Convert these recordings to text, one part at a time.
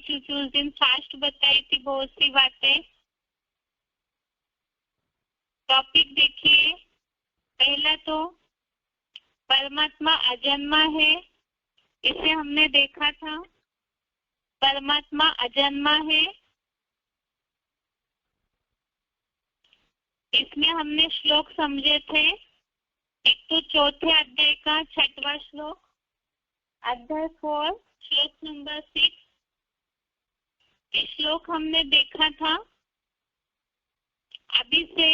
क्योंकि उस दिन फास्ट बताई थी बहुत सी बातें। टॉपिक देखिए, पहला तो परमात्मा अजन्मा है, इसे हमने देखा था। परमात्मा अजन्मा है, इसमें हमने श्लोक समझे थे। एक तो चौथे अध्याय का 6वां श्लोक, अध्याय 4 श्लोक नंबर 6, ये श्लोक हमने देखा था। अभी से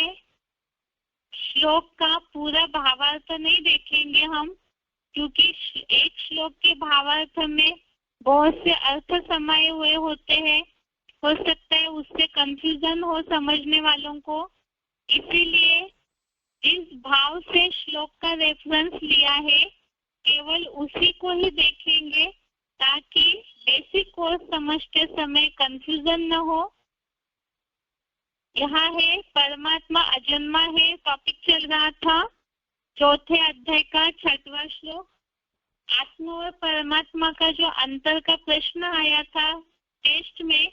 श्लोक का पूरा भावार्थ नहीं देखेंगे हम, क्योंकि एक श्लोक के भावार्थ में बहुत से अर्थ समाये हुए होते हैं। हो सकता है उससे कंफ्यूजन हो समझने वालों को, इसीलिए जिस भाव से श्लोक का रेफरेंस लिया है केवल उसी को ही देखेंगे, ताकि बेसिक कोर्स समझते समय कंफ्यूजन न हो। यहाँ है परमात्मा अजन्मा है, टॉपिक चल रहा था चौथे अध्याय का 6वां श्लोक। आत्मा और परमात्मा का जो अंतर का प्रश्न आया था टेस्ट में,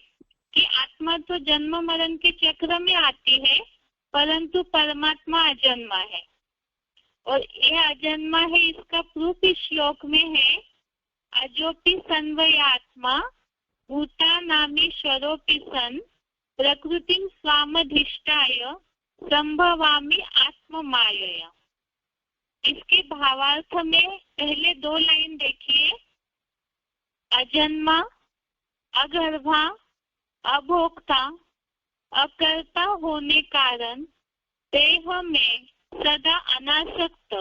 कि आत्मा तो जन्म मरण के चक्र में आती है परंतु परमात्मा अजन्मा है, और ये अजन्मा है इसका प्रूफ इस श्लोक में है। अजोपि सन्वय आत्मा भूता नामी स्वरोपि सन प्रकृतिं स्वामधिष्ठाय संभवामि आत्म मायया। इसके भावार्थ में पहले 2 लाइन देखिए, अजन्मा, अगर्भा, अभोक्ता, अकर्ता होने कारण देह में सदा अनासक्त,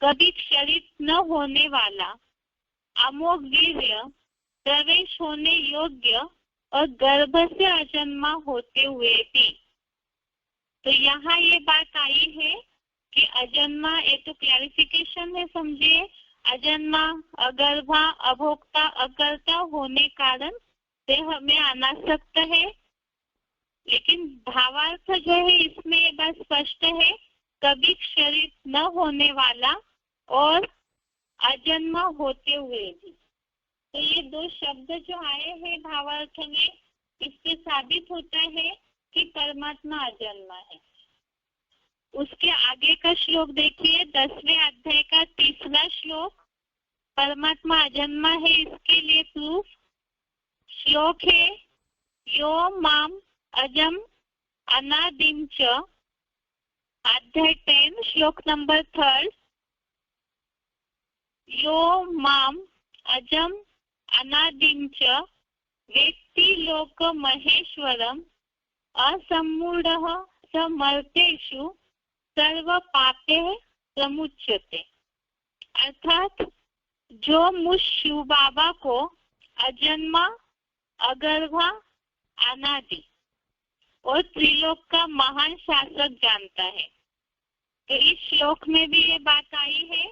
कभी क्षरित न होने वाला, अमोघ वीर्य, प्रवेश होने योग्य और गर्भ से अजन्मा होते हुए भी। तो यहाँ ये बात आई है कि अजन्मा, ये तो क्लैरिफिकेशन है, समझिए। अजन्मा, अगर्भा, अभोक्ता, अकर्ता होने कारण देह में अनासक्त है, लेकिन भावार्थ जो है इसमें बस स्पष्ट है, कभी क्षरित न होने वाला और अजन्मा होते हुए भी। तो ये 2 शब्द जो आए हैं भावार्थ में, इससे साबित होता है कि परमात्मा अजन्मा है। उसके आगे का श्लोक देखिए, 10वें अध्याय का 3वां श्लोक, परमात्मा अजन्मा है इसके लिए प्रूफ श्लोक है, यो माम अजम अनादिम च, अध्याय 10 श्लोक नंबर 3, यो माम अजम अनादिं च वेत्ति लोक महेश्वरम असम्मूढ़ः समर्तेषु सर्व पापे प्रमुच्यते। अर्थात जो मुझ शिव बाबा को अजन्मा, अगर्भा, अनादि और त्रिलोक का महान शासक जानता है। तो इस श्लोक में भी ये बात आई है,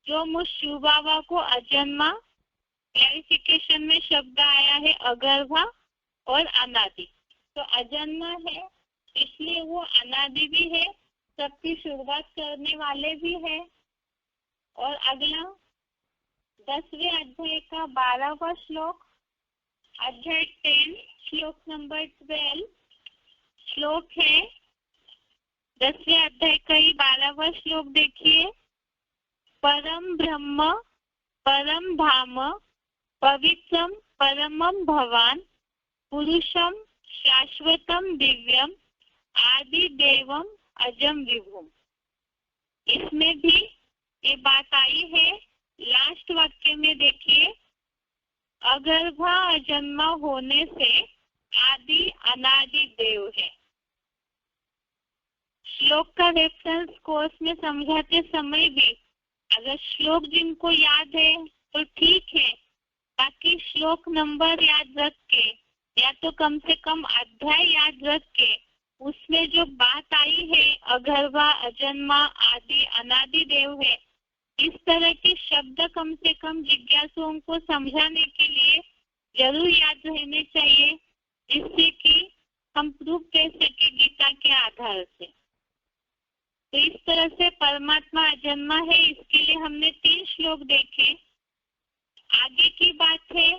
जो मुझ शिव बाबा को अजन्मा, क्लैरिफिकेशन में शब्द आया है अगर्भा और अनादि। तो अजन्मा है इसलिए वो अनादि भी है, सबकी शुरुआत करने वाले भी है। और अगला 10वें अध्याय का 12वां श्लोक, अध्याय 10 श्लोक नंबर 12 श्लोक है, 10वें अध्याय का ही 12वां श्लोक देखिए, परम ब्रह्म परम धाम पवित्रम परमम भवान पुरुषम शाश्वतम दिव्यम आदि देवम अजम विभुम। इसमें भी ये बात आई है, लास्ट वाक्य में देखिए, अगर्भा अजन्मा होने से आदि अनादि देव है। श्लोक का रेफरेंस कोर्स में समझाते समय भी अगर श्लोक जिनको याद है तो ठीक है, बाकी श्लोक नंबर याद रख के या तो कम से कम अध्याय याद रख के उसमें जो बात आई है अगर्भा, अजन्मा, आदि, अनादि देव है, इस तरह के शब्द कम से कम जिज्ञासुओं को समझाने के लिए जरूर याद रहने चाहिए, जिससे कि हम प्रूफ दे सके गीता के आधार से। तो इस तरह से परमात्मा अजन्मा है, इसके लिए हमने 3 श्लोक देखे। आगे की बात है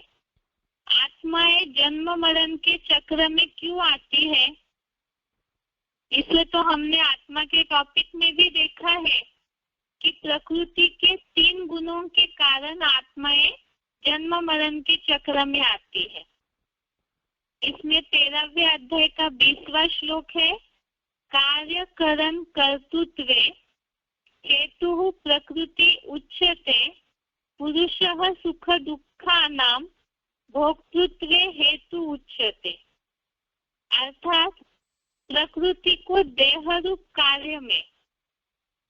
जन्म मरण के चक्र में क्यों आती है? इसे तो हमने आत्मा के टॉपिक में भी देखा है कि प्रकृति के 3 गुणों के कारण आत्माएं जन्म मरण के चक्र में आती है। इसमें 13वें अध्याय का 20वां श्लोक है, कार्य करण कर्तृत्वे हेतु प्रकृति उच्यते पुरुषः सुख दुःखानां भोक्तृत्वे हेतु उच्यते। अर्थात प्रकृति को देह रूप कार्य में,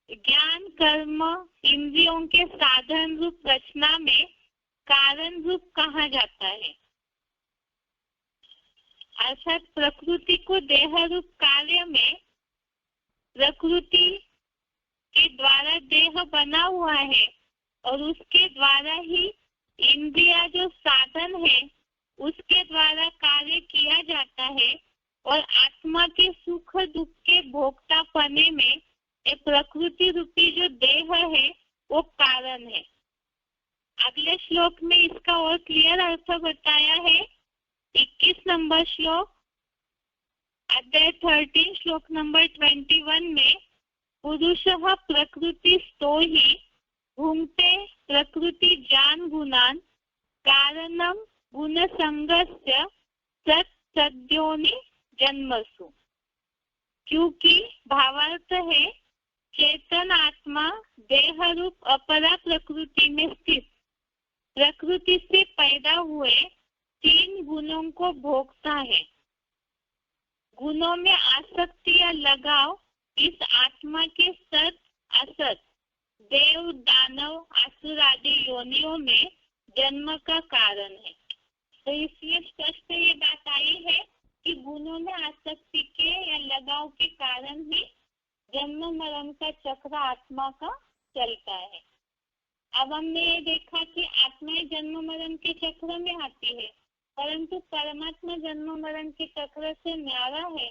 ज्ञान कर्म इंद्रियों के साधन रूप रचना में कारण रूप कहा जाता है। अर्थात प्रकृति को देह रूप कार्य में प्रकृति के द्वारा देह बना हुआ है और उसके द्वारा ही इंद्रिया जो साधन है उसके द्वारा कार्य किया जाता है और आत्मा के सुख दुख के भोक्ता पने में ये प्रकृति रूपी जो देह है वो कारण है। अगले श्लोक में इसका और क्लियर अर्थ बताया है। 21 नंबर श्लोक, अध्याय 13 श्लोक नंबर 21 में पुरुषः प्रकृति स्तो ही भुंक्ते प्रकृति जान गुणान कारणम गुण संगस्य सद्योनि जन्मसु। क्योंकि भावार्थ है चेतन आत्मा देह रूप अपरा प्रकृति में स्थित प्रकृति से पैदा हुए 3 गुणों को भोगता है। गुणों में आसक्ति या लगाव इस आत्मा के सत असत देव दानव असुर आदि योनियों में जन्म का कारण है। तो इसलिए स्पष्ट ये बात आई है कि गुणों में आसक्ति के या लगाव के कारण ही जन्म मरण का चक्र आत्मा का चलता है। अब हमने ये देखा कि आत्माएं जन्म मरण के चक्र में आती है, परंतु परमात्मा जन्म मरण के चक्र से न्यारा है,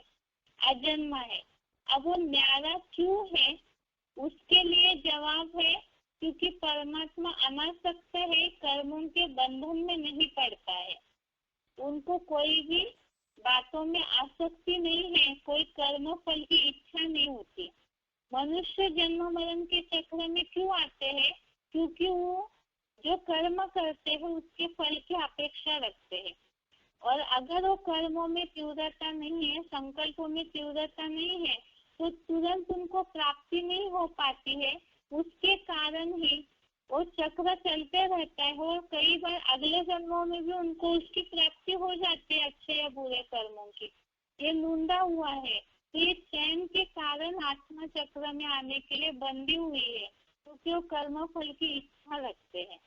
अजन्मा है। अब वो न्यारा क्यों है, उसके लिए जवाब है क्योंकि परमात्मा अनासक्त है, कर्मों के बंधन में नहीं पड़ता है, उनको कोई भी बातों में आसक्ति नहीं है, कोई कर्म फल की इच्छा नहीं होती। मनुष्य जन्म मरण के चक्र में क्यों आते हैं? क्योंकि वो जो कर्म करते हैं उसके फल की अपेक्षा रखते हैं, और अगर वो कर्मों में तीव्रता नहीं है, संकल्पों में तीव्रता नहीं है, तो तुरंत उनको प्राप्ति नहीं हो पाती है। उसके कारण ही वो चक्र चलते रहता है और कई बार अगले जन्मों में भी उनको उसकी प्राप्ति हो जाती है, अच्छे या बुरे कर्मों की। ये नूंदा हुआ है। तो ये चैन के कारण आत्मा चक्र में आने के लिए बंधी हुई है, क्योंकि वो कर्म फल की इच्छा रखते हैं।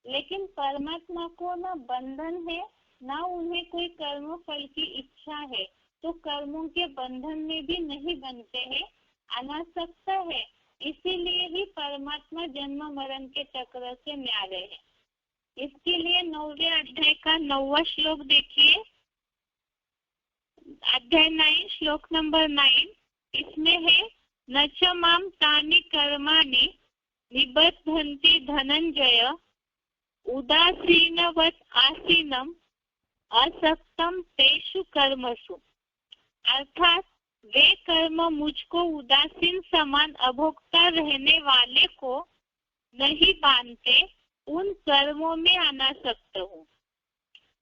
लेकिन परमात्मा को ना बंधन है, ना उन्हें कोई कर्म फल की इच्छा है, तो कर्मों के बंधन में भी नहीं बनते हैं, अनासक्त है। इसीलिए ही परमात्मा जन्म मरण के चक्र से न्यारे है। इसके लिए 9वें अध्याय का 9वां श्लोक देखिए, अध्याय 9 श्लोक नंबर 9। इसमें है न च माम तानि कर्माणि निबद्धन्ति धनंजय उदासीनवत् आसीनम असक्तम तेषु कर्मसु। अर्थात वे कर्म मुझको उदासीन समान अभोक्ता रहने वाले को नहीं बांधते, उन कर्मों में अनासक्त हूँ।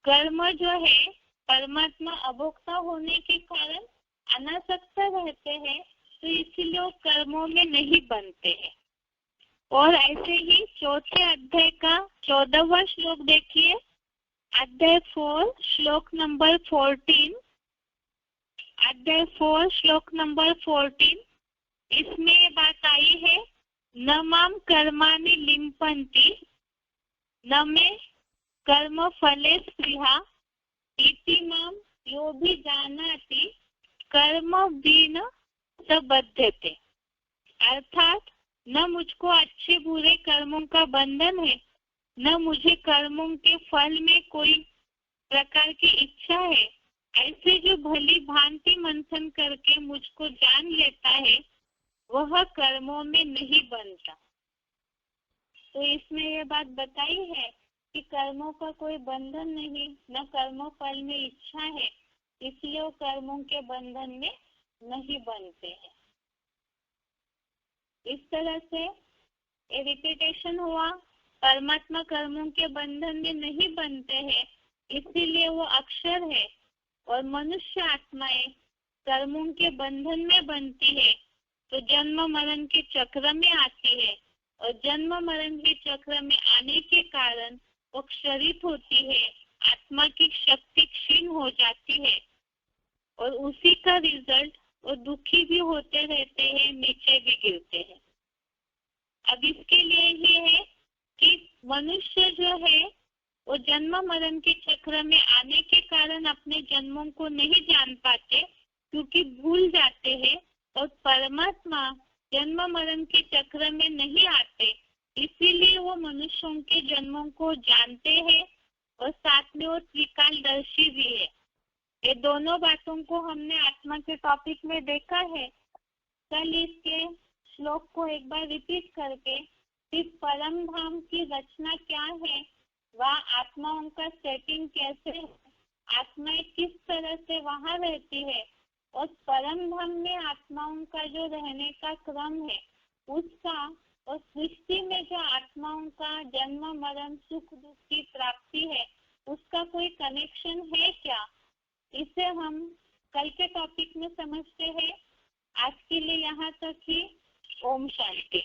कर्म जो है परमात्मा अभोक्ता होने के कारण अनासक्त रहते हैं, तो इसीलिए वो कर्मों में नहीं बनते हैं। और ऐसे ही 4थे अध्याय का 14वां श्लोक देखिए, अध्याय 4 श्लोक नंबर 14। अध्याय 4 श्लोक नंबर 14, इसमें ये बात आई है न माम कर्माणि लिम्पन्ति न मे कर्म फले स्पृहा इति माम यो भी जानाति कर्म विन स बध्यते। अर्थात न मुझको अच्छे बुरे कर्मों का बंधन है, न मुझे कर्मों के फल में कोई प्रकार की इच्छा है। ऐसे जो भली भांति मंथन करके मुझको जान लेता है, वह कर्मों में नहीं बनता। तो इसमें ये बात बताई है कि कर्मों का कोई बंधन नहीं, न कर्मों फल में इच्छा है, इसलिए वो कर्मों के बंधन में नहीं बनते हैं। इस तरह से ये रिपीटेशन हुआ, परमात्मा कर्मों के बंधन में नहीं बनते हैं, इसीलिए वो अक्षर है, और मनुष्य आत्माएं कर्मों के बंधन में बनती है तो जन्म मरण के चक्र में आती है, और जन्म मरण के चक्र में आने के कारण वो क्षरित होती है, आत्मा की शक्ति क्षीण हो जाती है, और उसी का रिजल्ट वो दुखी भी होते रहते हैं, नीचे भी गिरते हैं। अब इसके लिए ही है कि मनुष्य जो है वो जन्म मरण के चक्र में आने के कारण अपने जन्मों को नहीं जान पाते, क्योंकि भूल जाते हैं, और परमात्मा जन्म मरण के चक्र में नहीं आते, इसीलिए वो मनुष्यों के जन्मों को जानते हैं, और साथ में वो त्रिकालदर्शी भी है। ये दोनों बातों को हमने आत्मा के टॉपिक में देखा है। कल इसके श्लोक को एक बार रिपीट करके इस परम धाम की रचना क्या है, वह आत्माओं का सेटिंग कैसे है, आत्माएं किस तरह से वहां रहती है, और परम धाम में आत्माओं का जो रहने का क्रम है उसका, और सृष्टि में जो आत्माओं का जन्म मरण सुख दुख की प्राप्ति है उसका कोई कनेक्शन है क्या, इसे हम कल के टॉपिक में समझते हैं। आज के लिए यहाँ तक ही। ओम शांति।